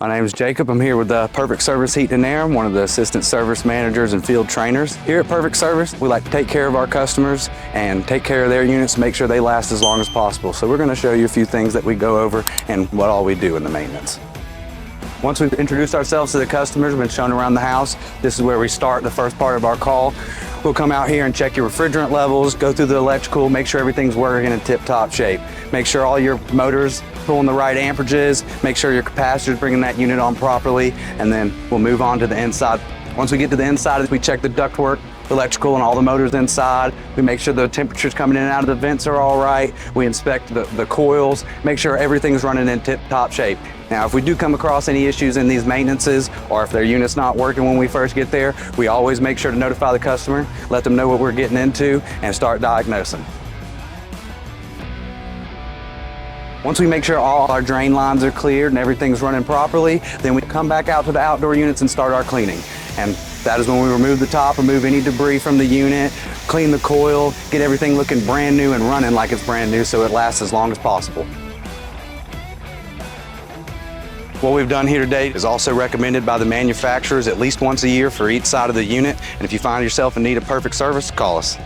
My name is Jacob. I'm here with Perfect Service Heat and Air. I'm one of the assistant service managers and field trainers. Here at Perfect Service, we like to take care of our customers and take care of their units, make sure they last as long as possible. So we're going to show you a few things that we go over and what all we do in the maintenance. Once we've introduced ourselves to the customers, we've been shown around the house, this is where we start the first part of our call. We'll come out here and check your refrigerant levels, go through the electrical, make sure everything's working in tip-top shape. Make sure all your motors pulling the right amperages, make sure your capacitor's bringing that unit on properly, and then we'll move on to the inside. Once we get to the inside, we check the ductwork, electrical, and all the motors inside. We make sure the temperatures coming in and out of the vents are all right. We inspect the coils, make sure everything's running in tip-top shape. Now, if we do come across any issues in these maintenances, or if their unit's not working when we first get there, we always make sure to notify the customer, let them know what we're getting into, and start diagnosing. Once we make sure all our drain lines are cleared and everything's running properly, then we come back out to the outdoor units and start our cleaning. And that is when we remove the top, remove any debris from the unit, clean the coil, get everything looking brand new and running like it's brand new so it lasts as long as possible. What we've done here today is also recommended by the manufacturers at least once a year for each side of the unit. And if you find yourself in need of Perfect Service, call us.